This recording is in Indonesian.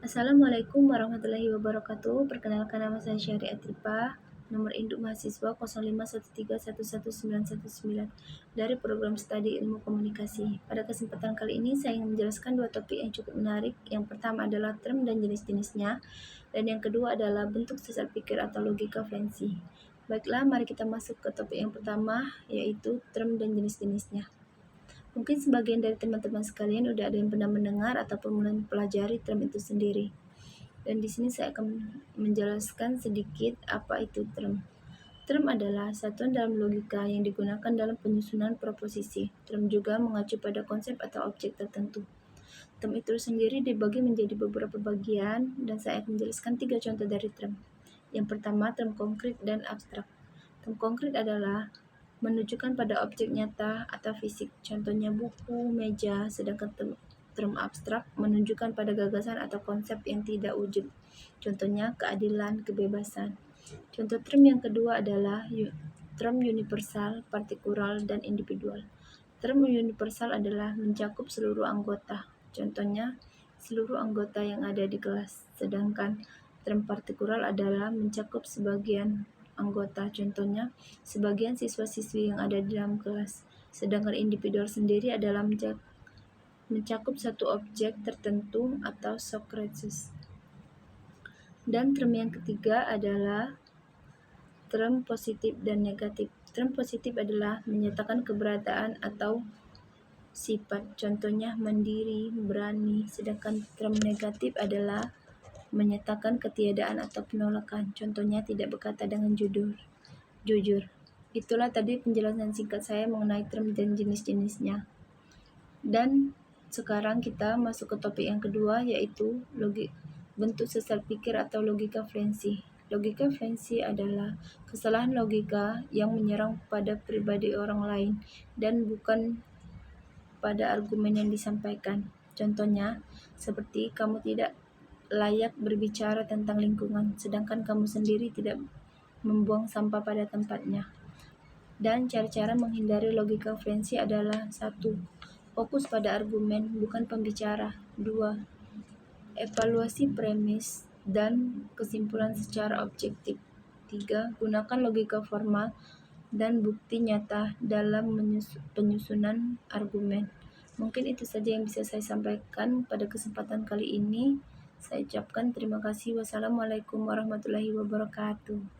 Assalamualaikum warahmatullahi wabarakatuh. Perkenalkan, nama saya Syahri Atipa, nomor induk mahasiswa 0513111919 dari program studi ilmu komunikasi. Pada kesempatan kali ini saya ingin menjelaskan dua topik yang cukup menarik. Yang pertama adalah term dan jenis-jenisnya, dan yang kedua adalah bentuk sesat pikir atau logika fluensi. Baiklah, mari kita masuk ke topik yang pertama, yaitu term dan jenis-jenisnya. Mungkin sebagian dari teman-teman sekalian udah ada yang pernah mendengar ataupun mempelajari term itu sendiri. Dan di sini saya akan menjelaskan sedikit apa itu term. Term adalah satuan dalam logika yang digunakan dalam penyusunan proposisi. Term juga mengacu pada konsep atau objek tertentu. Term itu sendiri dibagi menjadi beberapa bagian dan saya akan menjelaskan 3 contoh dari term. Yang pertama, term konkret dan abstrak. Term konkret adalah menunjukkan pada objek nyata atau fisik, contohnya buku, meja, sedangkan term abstrak menunjukkan pada gagasan atau konsep yang tidak wujud, contohnya keadilan, kebebasan. Contoh term yang kedua adalah term universal, partikular, dan individual. Term universal adalah mencakup seluruh anggota, contohnya seluruh anggota yang ada di kelas, sedangkan term partikular adalah mencakup sebagian anggota, contohnya sebagian siswa-siswi yang ada di dalam kelas. Sedangkan individual sendiri adalah mencakup satu objek tertentu atau subclasses. Dan term yang ketiga adalah term positif dan negatif. Term positif adalah menyatakan keberadaan atau sifat, contohnya mandiri, berani. Sedangkan term negatif adalah menyatakan ketiadaan atau penolakan, contohnya tidak berkata dengan jujur. Itulah tadi penjelasan singkat saya mengenai term dan jenis-jenisnya. Dan sekarang kita masuk ke topik yang kedua, yaitu bentuk sesat pikir atau logika fluensi. Logika fluensi adalah kesalahan logika yang menyerang pada pribadi orang lain dan bukan pada argumen yang disampaikan. Contohnya, seperti kamu tidak layak berbicara tentang lingkungan, sedangkan kamu sendiri tidak membuang sampah pada tempatnya. Dan cara-cara menghindari logika fluensi adalah: 1. Fokus pada argumen, bukan pembicara. 2. Evaluasi premis dan kesimpulan secara objektif. 3. Gunakan logika formal dan bukti nyata dalam penyusunan argumen. Mungkin itu saja yang bisa saya sampaikan pada kesempatan kali ini. Saya ucapkan terima kasih. Wassalamualaikum warahmatullahi wabarakatuh.